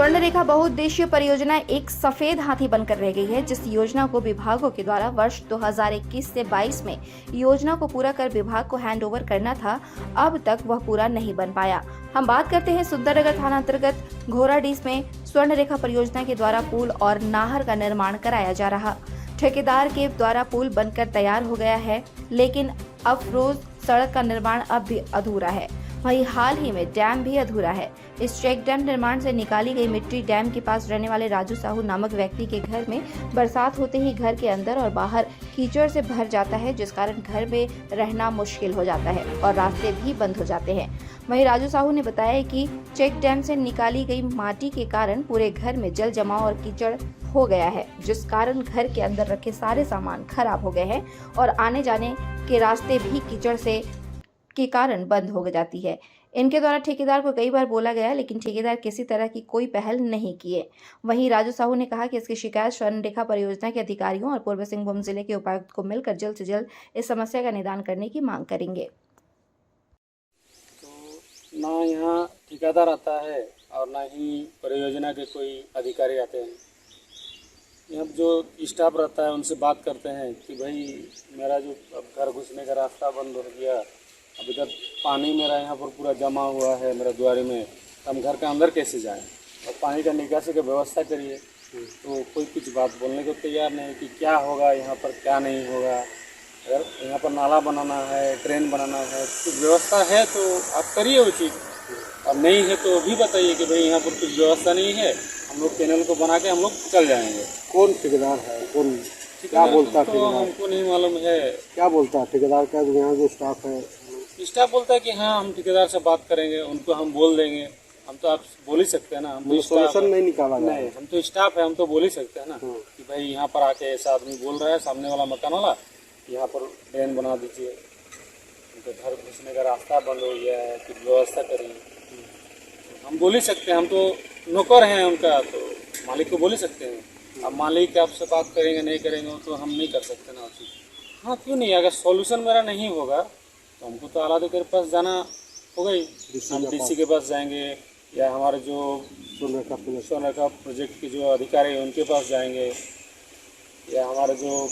स्वर्णरेखा बहुउद्देशीय परियोजना एक सफेद हाथी बनकर रह गई है, जिस योजना को विभागों के द्वारा वर्ष 2021 से 22 में योजना को पूरा कर विभाग को हैंडओवर करना था। अब तक वह पूरा नहीं बन पाया। हम बात करते हैं सुंदरनगर थाना अंतर्गत घोराडीह में स्वर्णरेखा परियोजना के द्वारा पुल और नाहर का निर्माण कराया जा रहा। ठेकेदार के द्वारा पुल बनकर तैयार हो गया है, लेकिन अफरोज सड़क का निर्माण अब भी अधूरा है। वहीं हाल ही में डैम भी अधूरा है। इस चेक डैम निर्माण से निकाली गई मिट्टी डैम के पास रहने वाले राजू साहू नामक व्यक्ति के घर में बरसात होते ही घर के अंदर और बाहर कीचड़ से भर जाता है, जिस कारण घर में रहना मुश्किल हो जाता है और रास्ते भी बंद हो जाते हैं। वहीं राजू साहू ने बताया कि चेक डैम से निकाली गई माटी के कारण पूरे घर में जल जमाव और कीचड़ हो गया है, जिस कारण घर के अंदर रखे सारे सामान खराब हो गए हैं और आने जाने के रास्ते भी कीचड़ से के कारण बंद हो जाती है। इनके द्वारा ठेकेदार को कई बार बोला गया, लेकिन ठेकेदार किसी तरह की कोई पहल नहीं किए। वहीं राजू साहू ने कहा कि इसकी शिकायत स्वर्णरेखा परियोजना के अधिकारियों और पूर्वी सिंहभूम जिले के उपायुक्त को मिलकर जल्द से जल्द इस समस्या का निदान करने की मांग करेंगे। तो ना यहाँ ठेकेदार आता है और ना ही परियोजना के कोई अधिकारी आते हैं। यहाँ जो स्टाफ रहता है उनसे बात करते हैं कि भाई मेरा जो अब घर घुसने का रास्ता बंद हो गया, अब इधर पानी मेरा यहाँ पर पूरा जमा हुआ है मेरा द्वारे में, हम घर के अंदर कैसे जाएं और पानी का निकासी की व्यवस्था करिए। तो कोई कुछ बात बोलने को तैयार नहीं कि क्या होगा यहाँ पर, क्या नहीं होगा। अगर यहाँ पर नाला बनाना है, ड्रेन बनाना है, कुछ व्यवस्था है तो आप करिए वो चीज़, और नहीं है तो भी बताइए कि भाई यहाँ पर कुछ व्यवस्था नहीं है, हम लोग कैनल को बना के हम लोग चल जाएंगे। कौन ठेकेदार है, कौन क्या बोलता है? तो हमको नहीं मालूम है क्या बोलता है ठेकेदार का। यहाँ जो स्टाफ है, स्टाफ बोलता है कि हाँ हम ठेकेदार से बात करेंगे, उनको हम बोल देंगे। हम तो आप बोल ही सकते हैं ना, हम तो सोल्यूशन नहीं निकाला नहीं, हम तो स्टाफ है, हम तो बोल ही सकते हैं ना कि भाई यहाँ पर आके ऐसा आदमी बोल रहा है, सामने वाला मकान वाला, यहाँ पर ड्रेन बना दीजिए, उनके घर घुसने का रास्ता बंद हो गया है, कुछ व्यवस्था करिए। हम बोल ही सकते हैं, हम तो नौकर हैं उनका, तो मालिक को बोल ही सकते हैं। अब मालिक आपसे बात करेंगे नहीं करेंगे तो हम नहीं कर सकते ना चीज़। हाँ क्यों नहीं, अगर सॉल्यूशन मेरा नहीं होगा तो हमको तो आला अधिकारी के पास जाना होगा ही। हम डीसी के पास जाएंगे या हमारे जो स्वर्णरेखा प्रोजेक्ट के जो अधिकारी हैं उनके पास जाएंगे, या हमारे जो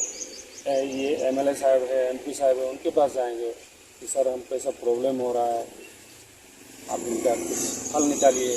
ये एमएलए साहब है, एमपी साहब है, उनके पास जाएंगे कि सर हमको ऐसा प्रॉब्लम हो रहा है, आप इनका कुछ हल निकालिए।